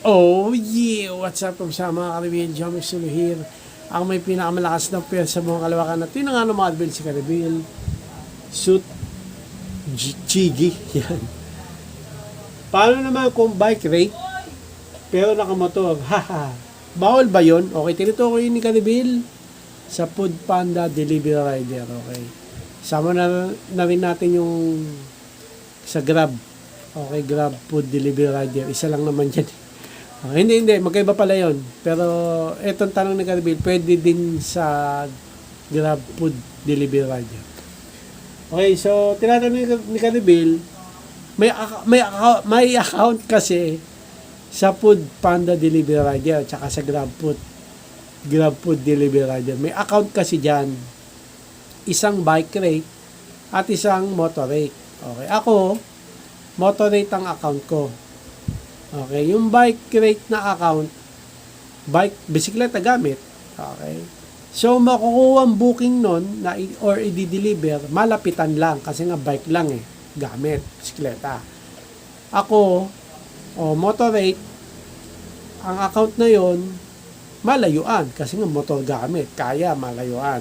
Oh yeah! What's up sa mga Caribbean Jommy Sulu here. Ang may pinakamalakas ng pwersa sa buong kalawakan at yun nga ng mga Caribbean si Caribbean Suit Chigi. Yan. Paano naman kung bike rate pero nakamotor? Haha. Bawal ba yun? Okay, tinutukoy ni Caribbean sa Food Panda Delivery Rider. Okay. Sama na rin natin yung sa Grab. Okay, Grab Food Delivery Rider. Isa lang naman yan. Hindi. Magkaiba pala yun. Pero, etong tanong ni Caribbean, pwede din sa Grab Food Delivery Rider. Okay, so, tinatanong ni Caribbean, may account kasi sa Food Panda Delivery Rider tsaka sa Grab Food Delivery Rider. May account kasi dyan. Isang bike rate at isang motor rate. Okay, ako, motor rate ang account ko. Okay, yung bike rate na account, bisikleta gamit. Okay. So, makukuha ang booking nun na or i-deliver, malapitan lang kasi nga bike lang gamit, bisikleta. Ako, motor rate, ang account na yon malayuan kasi nga motor gamit, kaya malayuan.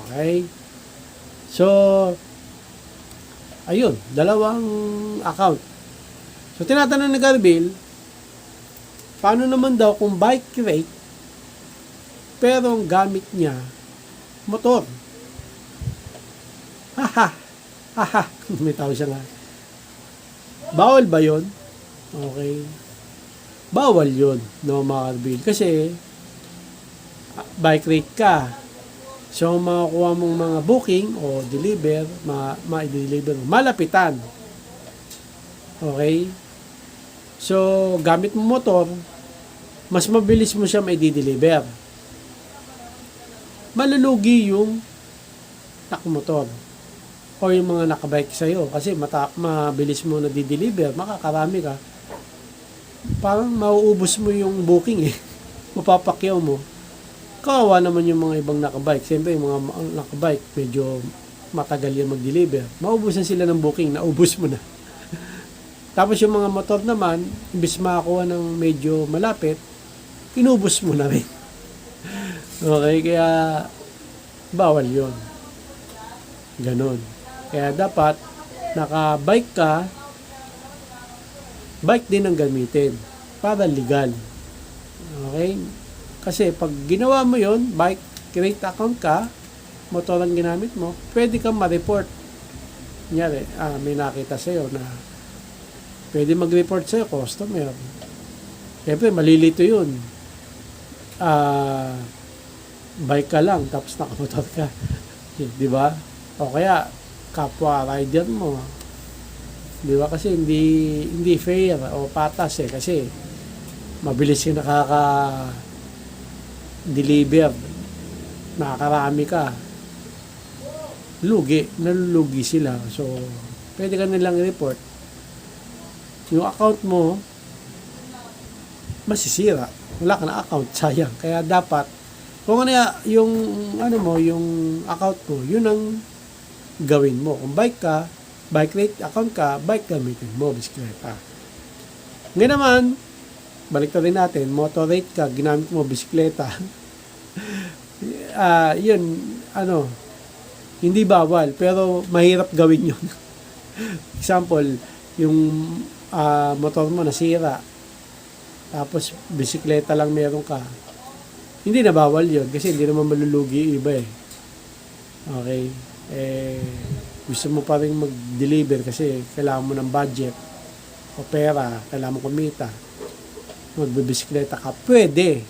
Okay? So, ayun, dalawang account. So, tinatanong ni Caribbean, paano naman daw kung bike rate pero ang gamit niya motor? Haha. May tao siya nga. Bawal ba yun? Okay. Bawal yun, no, mga Caribbean. Kasi bike rate ka. So, makakuha mong mga booking o deliver, ma-deliver, malapitan. Okay? So, gamit mo motor, mas mabilis mo siya mai-deliver. Malulugi yung nakmotor o yung mga nakabike sa'yo kasi mabilis mo na di-deliver, makakarami ka. Parang mauubos mo yung booking mapapakyaw mo. Kawawa naman yung mga ibang nakabike. Siyempre, yung mga nakabike, medyo matagal yan mag-deliver. Maubusan sila ng booking, naubos mo na. Tapos yung mga motor naman, imbis makakuha ng medyo malapit, inubos mo na rin. Okay, kaya bawal yon. Ganon. Kaya dapat, naka-bike ka, bike din ang gamitin para legal. Okay? Kasi pag ginawa mo yon, bike rate account ka, motor ang ginamit mo, pwede kang ma-report. Kunyari, may nakita sa'yo na pwede mag-report sa'yo, customer. Siyempre, malilito yun. Bike ka lang, tapos nakamotor ka. Di ba? O kaya, kapwa rider mo. Di ba? Kasi hindi fair o patas kasi mabilis yung nakaka-deliver. Nakakarami ka. Nalulugi sila. So, pwede ka nilang report. Yung account mo masisira. Wala ka na account, sayang. Kaya dapat kung ano yung account mo, yun ang gawin mo. Kung bike ka, bike rate account ka, bike gamitin mo, bisikleta. Ngayon naman, balik rin natin, motor rate ka, ginamit mo bisikleta. Yun, hindi bawal, pero mahirap gawin yun. Example, yung motor mo nasira, tapos bisikleta lang meron ka, hindi na bawal yun kasi hindi naman malulugi iba Okay, gusto mo pa rin mag-deliver kasi kailangan mo ng budget o pera, kailangan mo kumita, magbibisikleta ka, pwede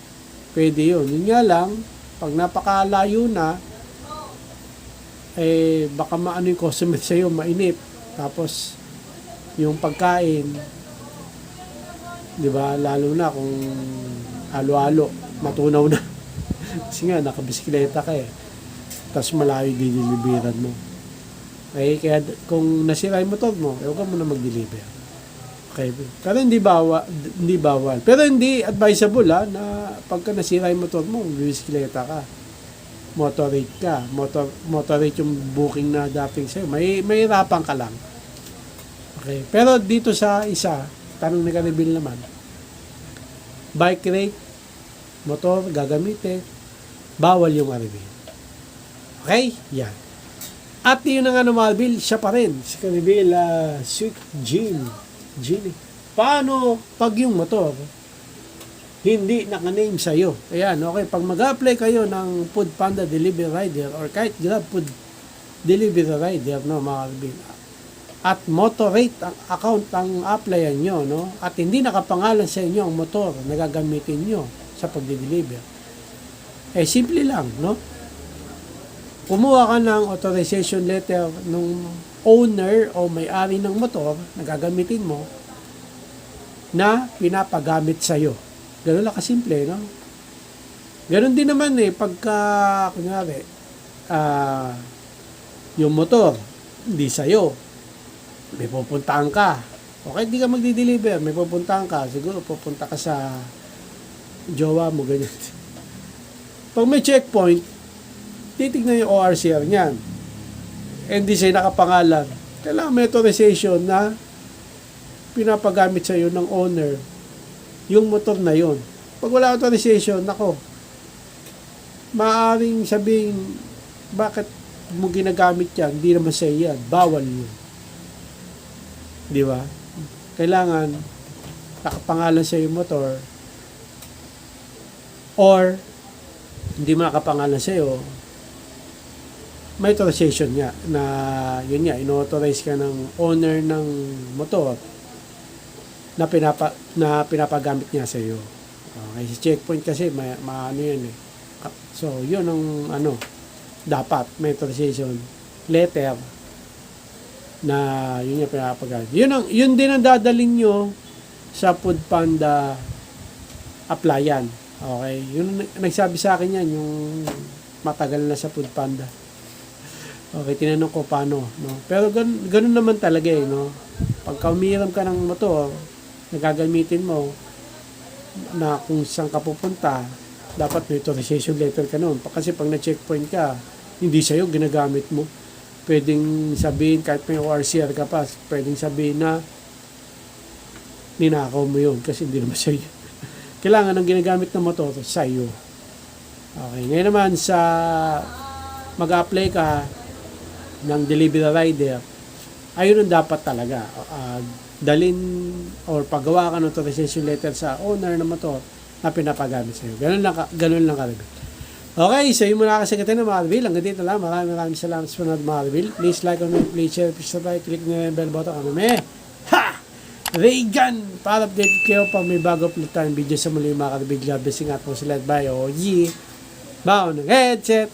yun. Yun nga lang, pag napakalayo na, baka maano yung customer sa'yo, mainip, tapos yung pagkain, di ba, lalo na kung halo-halo, matunaw na. Kasi nga, nakabisikleta ka tapos malayo dideliveran mo. Okay, kaya kung nasira yung motor mo, huwag ka muna mag-deliver. Okay, pero hindi bawal. Pero hindi advisable na pagka nasira yung motor mo, bisikleta ka. Motor rate ka. Motor rate yung booking na dating sa'yo. May hirapan ka lang. Okay, pero dito sa isa, tanong ni Caribbean naman, bike rate, motor, gagamitin, bawal yung Caribbean. Okay? Yan. At yun ang Marvel, siya pa rin. Si Caribbean, Sweet Genie. Paano pag yung motor hindi naka-name sa'yo? Ayan, okay. Pag mag-apply kayo ng Food Panda Delivery Rider or kahit Grab Food Delivery Rider, no, mga Caribbean, at motor rate ang account ang applyan nyo, no? At hindi nakapangalan sa inyo ang motor na gagamitin nyo sa pagdi-deliver. Simple lang, no? Kumuha ka ng authorization letter ng owner o may-ari ng motor na gagamitin mo na pinapagamit sa'yo. Ganun lang kasimple, no? Ganun din naman pagka, kunyari, yung motor, hindi sa'yo. May pupuntahan ka. Okay, hindi ka magdi-deliver. May pupuntahan ka. Siguro pupunta ka sa jowa mo, ganyan. Pag may checkpoint, titignan yung ORCR niyan. Hindi siya nakapangalan. Kailangan may authorization na pinapagamit sa iyo ng owner yung motor na yon. Pag wala authorization, nako, maaaring sabihin, bakit mo ginagamit yan? Hindi naman sa iyo yan. Bawal yun. Di ba? Kailangan nakapangalan sa iyo motor or hindi mo nakapangalan sa iyo, may authorization nga na yun nga, ino-authorize ka ng owner ng motor na pinapagamit niya sa iyo. Okay, si checkpoint kasi ano yun So, yun ang dapat may authorization letter na yun yung pinapagamit. Yun din ang dadaling nyo sa Food Panda applyan. Okay, yun nagsabi sa akin yan, yung matagal na sa Food Panda. Okay, tinanong ko paano, no? Pero ganun naman talaga no? Pagka umiram ka ng motor, nagagamitin mo na kung saan ka pupunta, dapat may authorization letter ka noon. Kasi pag na-checkpoint ka, hindi sa'yo, ginagamit mo. Pwedeng sabihin, kahit may ORCR ka pa, pwedeng sabihin na ninakaw mo yun kasi hindi naman sa'yo. Kailangan ang ginagamit ng motor sa'yo. Okay, ngayon naman sa mag-apply ka ng delivery rider, ayun ang dapat talaga. Dalin or paggawa ka ng authorization letter sa owner ng motor na pinapagamit sa'yo. Ganun lang ka rin. Okay, so yung muna kasagatan ng Marvel. Hanggang dito lang. Maraming salamat sa mga Marvel. Please like, comment, please share, please subscribe, click na yung bell button. Reagan! Para update kayo pag may bago ulit tayong video sa muli mga Marvel. God blessing at po sila at bye. Bao ng headset!